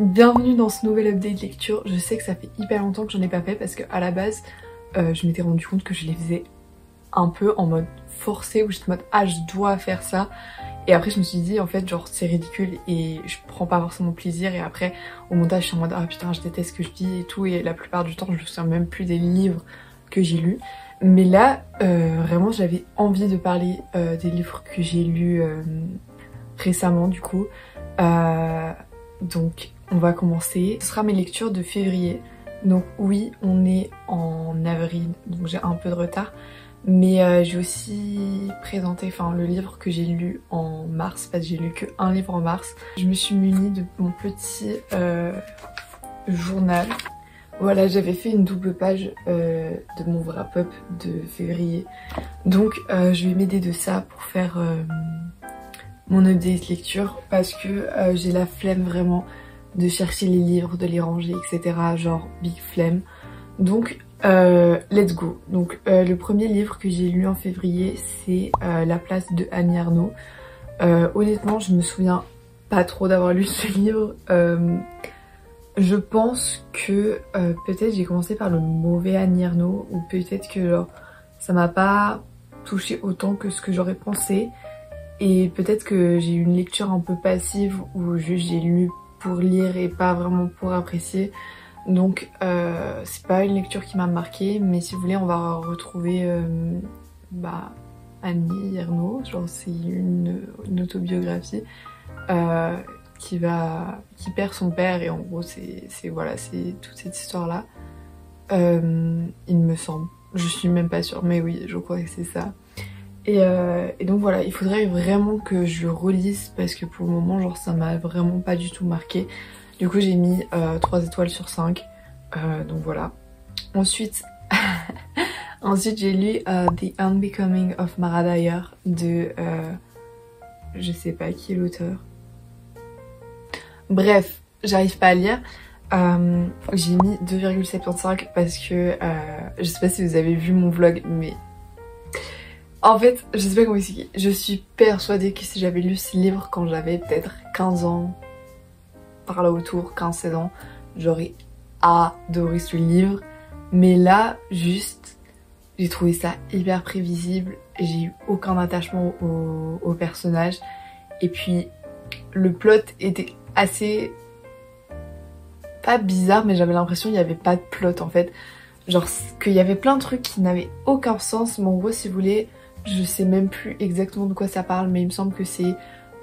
Bienvenue dans ce nouvel update lecture. Je sais que ça fait hyper longtemps que j'en ai pas fait parce qu'à la base je m'étais rendu compte que je les faisais un peu en mode forcé, où j'étais en mode ah je dois faire ça, et après je me suis dit en fait genre c'est ridicule et je prends pas forcément plaisir, et après au montage je suis en mode ah putain je déteste ce que je dis et tout, et la plupart du temps je me souviens même plus des livres que j'ai lus. Mais là vraiment j'avais envie de parler des livres que j'ai lus récemment du coup. Donc on va commencer. Ce sera mes lectures de février. Donc oui, on est en avril, donc j'ai un peu de retard. Mais j'ai aussi présenté le livre que j'ai lu en mars, parce que j'ai lu qu'un livre en mars. Je me suis munie de mon petit journal. Voilà, j'avais fait une double page de mon wrap-up de février. Donc je vais m'aider de ça pour faire mon update lecture, parce que j'ai la flemme vraiment de chercher les livres, de les ranger, etc. Genre big flemme. Donc let's go. Donc le premier livre que j'ai lu en février, c'est La place de Annie Ernaux. Honnêtement je me souviens pas trop d'avoir lu ce livre. Je pense que peut-être j'ai commencé par le mauvais Annie Ernaux, ou peut-être que genre, ça m'a pas touché autant que ce que j'aurais pensé. Et peut-être que j'ai eu une lecture un peu passive, où juste j'ai lu pour lire et pas vraiment pour apprécier. Donc c'est pas une lecture qui m'a marquée, mais si vous voulez on va retrouver Annie Ernaux, genre c'est une autobiographie qui perd son père, et en gros c'est toute cette histoire là. Il me semble, je suis même pas sûre, mais oui je crois que c'est ça. Et donc voilà, il faudrait vraiment que je le relise, parce que pour le moment genre ça m'a vraiment pas du tout marqué. Du coup j'ai mis 3 étoiles sur 5. Donc voilà. Ensuite j'ai lu The Unbecoming of Mara Dyer de je sais pas qui est l'auteur. Bref, j'arrive pas à lire. J'ai mis 2,75 parce que je sais pas si vous avez vu mon vlog, mais en fait, je sais pas comment expliquer. Je suis persuadée que si j'avais lu ce livre quand j'avais peut-être 15 ans, par là autour, 15-16 ans, j'aurais adoré ce livre. Mais là, juste, j'ai trouvé ça hyper prévisible. J'ai eu aucun attachement au personnage. Et puis, le plot était assez... pas bizarre, mais j'avais l'impression qu'il n'y avait pas de plot en fait. Genre qu'il y avait plein de trucs qui n'avaient aucun sens. Mais en gros, si vous voulez... je sais même plus exactement de quoi ça parle, mais il me semble que c'est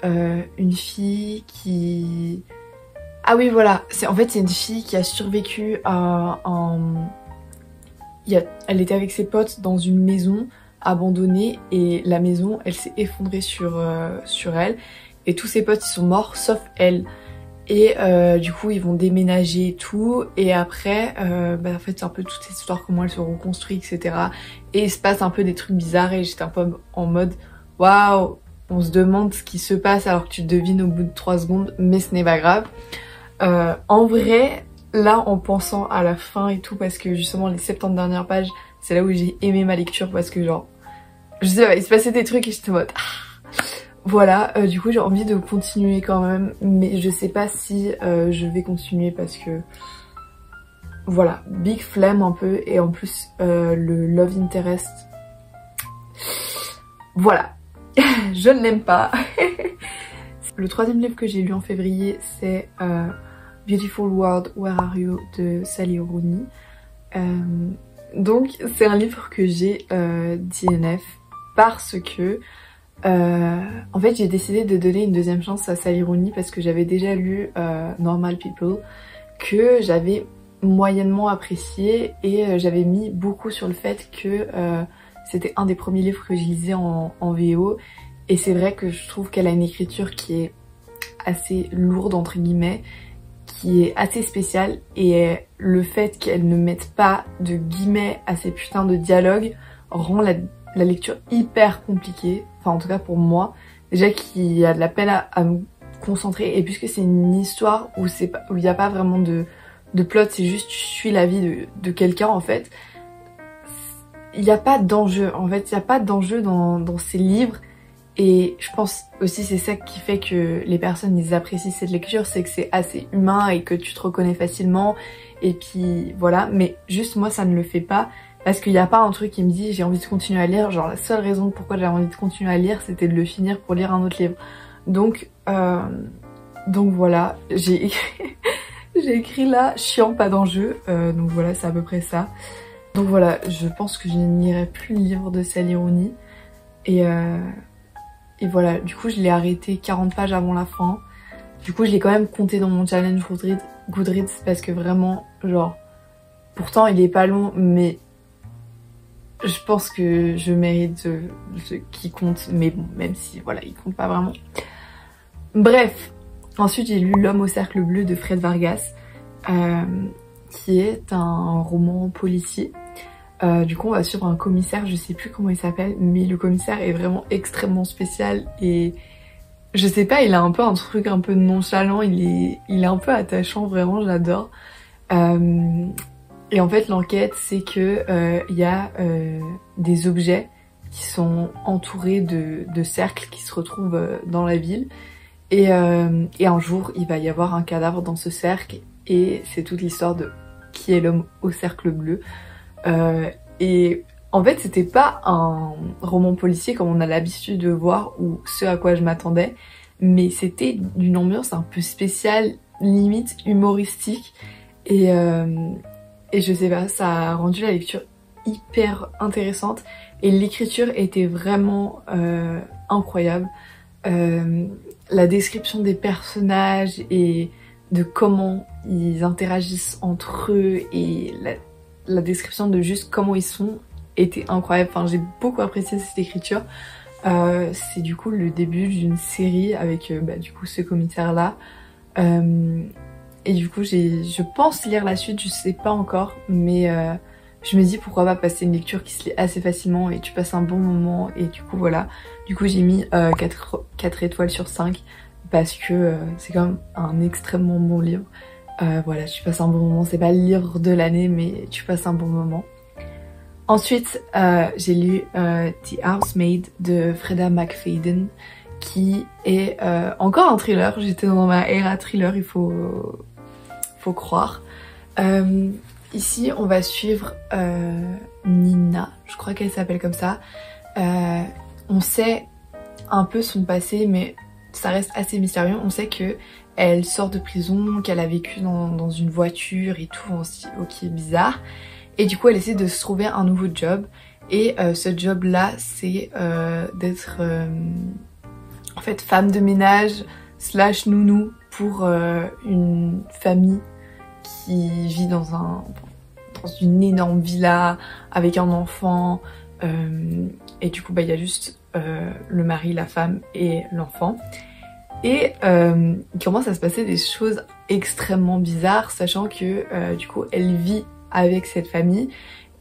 une fille qui... Ah oui voilà, en fait c'est une fille qui a survécu elle était avec ses potes dans une maison abandonnée, et la maison elle s'est effondrée sur elle, et tous ses potes ils sont morts sauf elle. Et du coup ils vont déménager et tout, et après en fait c'est un peu toute cette histoire, comment elle se reconstruit, etc. Et il se passe un peu des trucs bizarres, et j'étais un peu en mode waouh, on se demande ce qui se passe alors que tu devines au bout de 3 secondes, mais ce n'est pas grave. En vrai, là en pensant à la fin et tout, parce que justement les 70 dernières pages, c'est là où j'ai aimé ma lecture, parce que genre, je sais pas, il se passait des trucs et j'étais en mode voilà, du coup j'ai envie de continuer quand même, mais je sais pas si je vais continuer, parce que voilà, big flemme un peu, et en plus le love interest, voilà, je ne l'aime pas. Le troisième livre que j'ai lu en février, c'est Beautiful World, Where Are You de Sally Rooney. Donc c'est un livre que j'ai DNF parce que en fait j'ai décidé de donner une deuxième chance à Sally Rooney, parce que j'avais déjà lu Normal People, que j'avais moyennement apprécié, et j'avais mis beaucoup sur le fait que c'était un des premiers livres que je lisais en VO, et c'est vrai que je trouve qu'elle a une écriture qui est assez lourde entre guillemets, qui est assez spéciale, et le fait qu'elle ne mette pas de guillemets à ces putains de dialogues rend la lecture hyper compliquée, enfin en tout cas pour moi, déjà qu'il y a de la peine à me concentrer, et puisque c'est une histoire où il n'y a pas vraiment de plot, c'est juste tu suis la vie de quelqu'un en fait, il n'y a pas d'enjeu en fait, il n'y a pas d'enjeu dans ces livres, Et je pense aussi c'est ça qui fait que les personnes ils apprécient cette lecture, c'est que c'est assez humain et que tu te reconnais facilement. Et puis voilà, mais juste moi ça ne le fait pas parce qu'il n'y a pas un truc qui me dit j'ai envie de continuer à lire. Genre la seule raison pourquoi j'avais envie de continuer à lire c'était de le finir pour lire un autre livre. Donc voilà, j'ai écrit là chiant pas d'enjeu, donc voilà c'est à peu près ça. Donc voilà, je pense que je n'irai plus le livre de Sally Rooney. Et voilà, du coup je l'ai arrêté 40 pages avant la fin. Du coup je l'ai quand même compté dans mon challenge Goodreads parce que vraiment, genre, pourtant il est pas long, mais je pense que je mérite ce qui compte, mais bon, même si voilà, il compte pas vraiment. Bref, ensuite j'ai lu L'homme au cercle bleu de Fred Vargas, qui est un roman policier. Du coup on va suivre un commissaire, je sais plus comment il s'appelle, mais le commissaire est vraiment extrêmement spécial et je sais pas, il a un peu un truc un peu nonchalant, il est un peu attachant, vraiment j'adore. Et en fait l'enquête c'est que il y a des objets qui sont entourés de cercles qui se retrouvent dans la ville et un jour il va y avoir un cadavre dans ce cercle et c'est toute l'histoire de qui est l'homme au cercle bleu. Et en fait c'était pas un roman policier comme on a l'habitude de voir ou ce à quoi je m'attendais, mais c'était d'une ambiance un peu spéciale, limite humoristique et je sais pas, ça a rendu la lecture hyper intéressante et l'écriture était vraiment incroyable. La description des personnages et de comment ils interagissent entre eux et la description de juste comment ils sont était incroyable. Enfin, j'ai beaucoup apprécié cette écriture. C'est du coup le début d'une série avec du coup ce commissaire là. Et du coup je pense lire la suite, je sais pas encore, mais je me dis pourquoi pas passer une lecture qui se lit assez facilement et tu passes un bon moment et du coup voilà. Du coup j'ai mis 4 étoiles sur 5 parce que c'est quand même un extrêmement bon livre. Voilà, tu passes un bon moment, c'est pas le livre de l'année mais tu passes un bon moment. Ensuite j'ai lu The Housemaid de Freda McFadden qui est encore un thriller. J'étais dans ma era thriller, il faut croire. Ici on va suivre Nina, je crois qu'elle s'appelle comme ça. On sait un peu son passé mais ça reste assez mystérieux. On sait que elle sort de prison, qu'elle a vécu dans une voiture et tout, ok bizarre. Et du coup elle essaie de se trouver un nouveau job. Et ce job là c'est d'être en fait femme de ménage / nounou pour une famille qui vit dans une énorme villa avec un enfant. Et du coup il y a juste le mari, la femme et l'enfant. Et il commence à se passer des choses extrêmement bizarres, sachant que du coup elle vit avec cette famille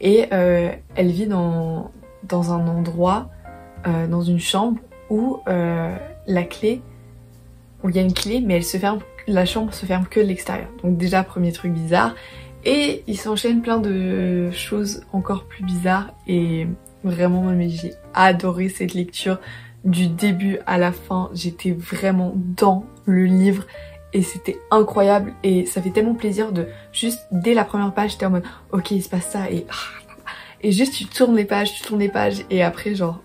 et elle vit dans un endroit, dans une chambre où la clé, où il y a une clé mais elle se ferme, la chambre se ferme que de l'extérieur. Donc déjà premier truc bizarre. Et il s'enchaîne plein de choses encore plus bizarres et vraiment mais j'ai adoré cette lecture. Du début à la fin, j'étais vraiment dans le livre et c'était incroyable et ça fait tellement plaisir de juste dès la première page j'étais en mode ok il se passe ça et juste tu tournes les pages et après genre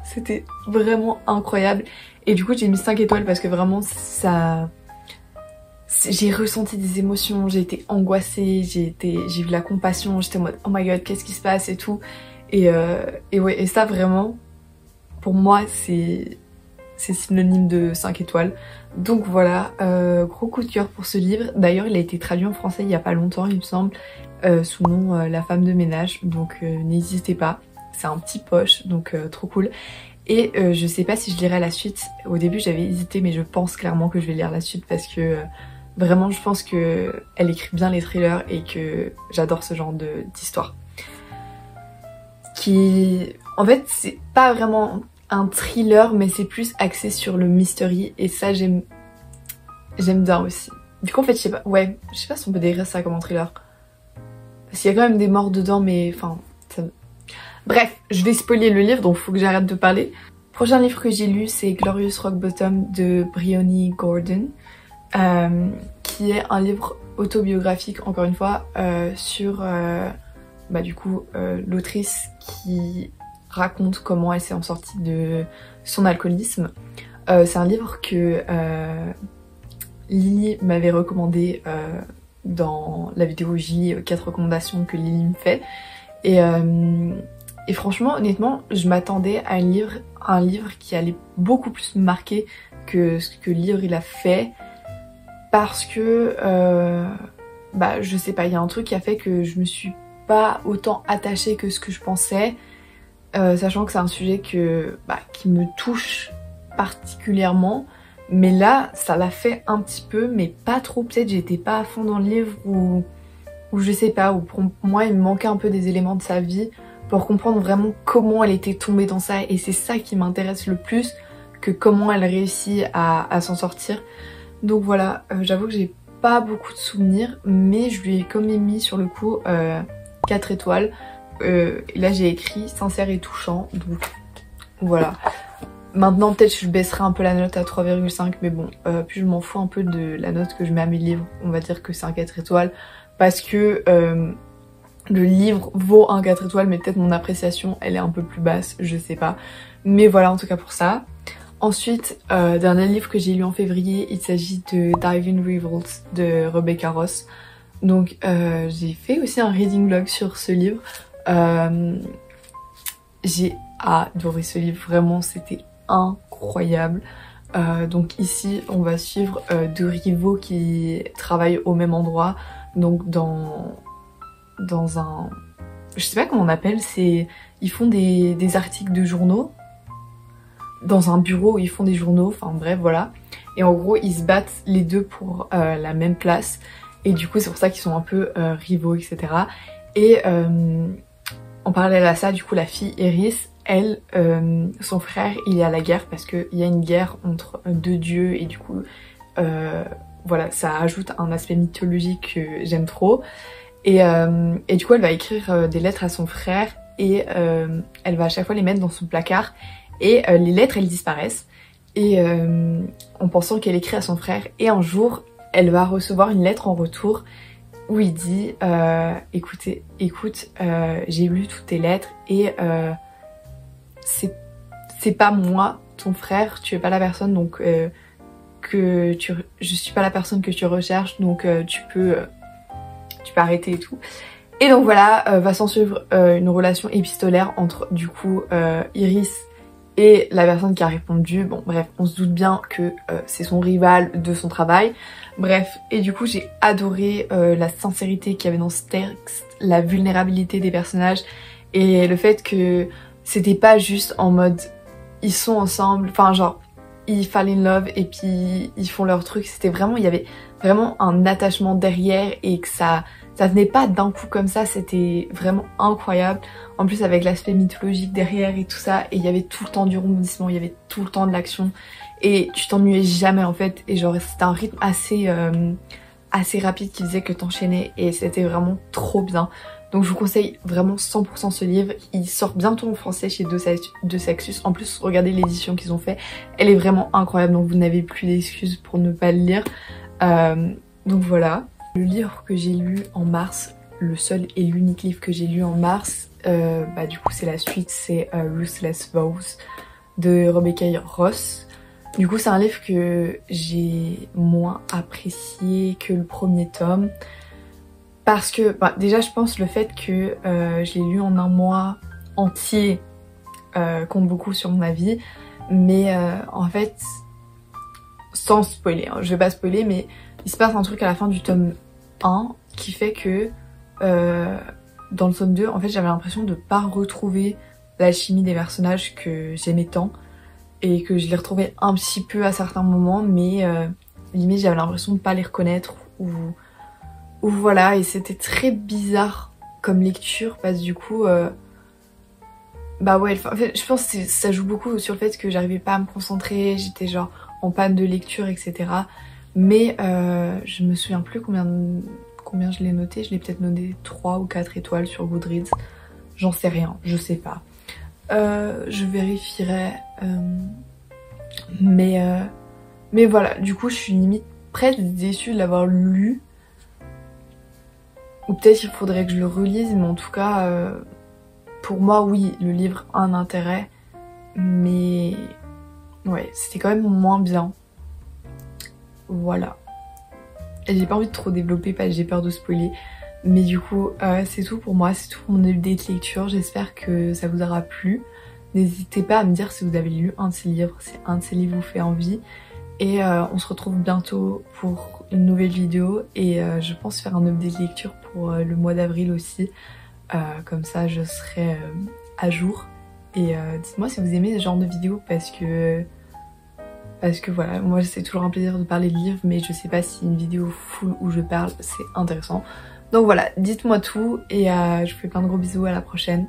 c'était vraiment incroyable. Et du coup j'ai mis 5 étoiles parce que vraiment ça, j'ai ressenti des émotions, j'ai été angoissée, j'ai eu de la compassion, j'étais en mode oh my god qu'est-ce qui se passe et tout et ouais, et ça vraiment pour moi c'est synonyme de 5 étoiles. Donc voilà, gros coup de cœur pour ce livre. D'ailleurs il a été traduit en français il y a pas longtemps il me semble, sous le nom La femme de ménage, donc n'hésitez pas, c'est un petit poche donc trop cool. Et je sais pas si je lirai la suite, au début j'avais hésité mais je pense clairement que je vais lire la suite parce que vraiment je pense que elle écrit bien les thrillers et que j'adore ce genre d'histoire. Qui en fait c'est pas vraiment un thriller mais c'est plus axé sur le mystery et ça j'aime bien aussi. Du coup en fait je sais pas, ouais, je sais pas si on peut décrire ça comme un thriller. Parce qu'il y a quand même des morts dedans mais enfin... Ça... Bref, je vais spoiler le livre donc faut que j'arrête de parler. Prochain livre que j'ai lu, c'est Glorious Rock Bottom de Bryony Gordon, qui est un livre autobiographique, encore une fois, sur du coup l'autrice qui raconte comment elle s'est en sortie de son alcoolisme. C'est un livre que Lily m'avait recommandé dans la vidéo J, 4 recommandations que Lily me fait. Et franchement, honnêtement, je m'attendais à un livre qui allait beaucoup plus me marquer que ce que le livre il a fait. Parce que, je sais pas, il y a un truc qui a fait que je me suis pas autant attachée que ce que je pensais. Sachant que c'est un sujet qui me touche particulièrement. Mais là, ça l'a fait un petit peu, mais pas trop. Peut-être j'étais pas à fond dans le livre ou je sais pas, ou pour moi il me manquait un peu des éléments de sa vie pour comprendre vraiment comment elle était tombée dans ça. Et c'est ça qui m'intéresse le plus que comment elle réussit à s'en sortir. Donc voilà, j'avoue que j'ai pas beaucoup de souvenirs, mais je lui ai quand même mis sur le coup 4 étoiles. Et là j'ai écrit sincère et touchant, donc voilà. Maintenant peut-être je baisserai un peu la note à 3,5, mais bon, puis je m'en fous un peu de la note que je mets à mes livres. On va dire que c'est un 4 étoiles, parce que le livre vaut un 4 étoiles, mais peut-être mon appréciation elle est un peu plus basse, je sais pas. Mais voilà, en tout cas pour ça. Ensuite, dernier livre que j'ai lu en février, il s'agit de Divine Revolts de Rebecca Ross. Donc j'ai fait aussi un reading vlog sur ce livre. J'ai adoré ce livre, vraiment c'était incroyable. Donc ici on va suivre deux rivaux qui travaillent au même endroit, donc dans un... je sais pas comment on appelle, ils font des articles de journaux. Dans un bureau où ils font des journaux, enfin bref voilà. Et en gros ils se battent les deux pour la même place. Et du coup c'est pour ça qu'ils sont un peu rivaux, etc. Et en parallèle à ça, du coup la fille Eris, elle, son frère il est à la guerre parce qu'il y a une guerre entre deux dieux. Et du coup voilà, ça ajoute un aspect mythologique que j'aime trop. Et du coup elle va écrire des lettres à son frère. Et elle va à chaque fois les mettre dans son placard. Et les lettres elles disparaissent, et en pensant qu'elle écrit à son frère. Et un jour elle va recevoir une lettre en retour où il dit écoute, j'ai lu toutes tes lettres et c'est pas moi ton frère, tu es pas la personne donc je suis pas la personne que tu recherches, donc tu peux arrêter et tout. Et donc voilà, va s'en suivre une relation épistolaire entre du coup Iris et la personne qui a répondu. Bon bref, on se doute bien que c'est son rival de son travail. Bref, et du coup j'ai adoré la sincérité qu'il y avait dans ce texte, la vulnérabilité des personnages et le fait que c'était pas juste en mode ils sont ensemble, enfin genre ils fall in love et puis ils font leur truc. C'était vraiment, il y avait vraiment un attachement derrière et que ça venait pas d'un coup comme ça, c'était vraiment incroyable. En plus avec l'aspect mythologique derrière et tout ça, et il y avait tout le temps du rebondissement, il y avait tout le temps de l'action et tu t'ennuyais jamais en fait. Et genre c'était un rythme assez rapide qui faisait que t'enchaînais et c'était vraiment trop bien. Donc je vous conseille vraiment 100% ce livre. Il sort bientôt en français chez De Sexus. En plus regardez l'édition qu'ils ont fait, elle est vraiment incroyable, donc vous n'avez plus d'excuses pour ne pas le lire. Donc voilà. Le livre que j'ai lu en mars, le seul et l'unique livre que j'ai lu en mars, du coup c'est la suite, c'est Ruthless Vows de Rebecca Ross. Du coup c'est un livre que j'ai moins apprécié que le premier tome. Parce que déjà je pense le fait que je l'ai lu en un mois entier compte beaucoup sur mon avis. Mais en fait, sans spoiler, hein, je vais pas spoiler, mais il se passe un truc à la fin du tome 1 qui fait que dans le tome 2, en fait j'avais l'impression de pas retrouver l'alchimie des personnages que j'aimais tant. Et que je les retrouvais un petit peu à certains moments, mais limite j'avais l'impression de pas les reconnaître ou voilà. Et c'était très bizarre comme lecture parce que du coup ouais, en fait, je pense que ça joue beaucoup sur le fait que j'arrivais pas à me concentrer, j'étais genre en panne de lecture, etc. Mais je me souviens plus combien je l'ai noté, je l'ai peut-être noté 3 ou 4 étoiles sur Goodreads, j'en sais rien, je sais pas. je vérifierai. Mais voilà, du coup je suis limite presque déçue de l'avoir lu. Ou peut-être il faudrait que je le relise, mais en tout cas, pour moi oui, le livre a un intérêt. Mais ouais, c'était quand même moins bien. Voilà. Et j'ai pas envie de trop développer parce que j'ai peur de spoiler. Mais du coup, c'est tout pour moi, c'est tout pour mon update lecture. J'espère que ça vous aura plu. N'hésitez pas à me dire si vous avez lu un de ces livres, si un de ces livres vous fait envie. Et on se retrouve bientôt pour une nouvelle vidéo. Et je pense faire un update lecture pour le mois d'avril aussi. Comme ça, je serai à jour. Et dites-moi si vous aimez ce genre de vidéos parce que voilà, moi c'est toujours un plaisir de parler de livres, mais je sais pas si une vidéo full où je parle c'est intéressant. Donc voilà, dites-moi tout et je vous fais plein de gros bisous, à la prochaine.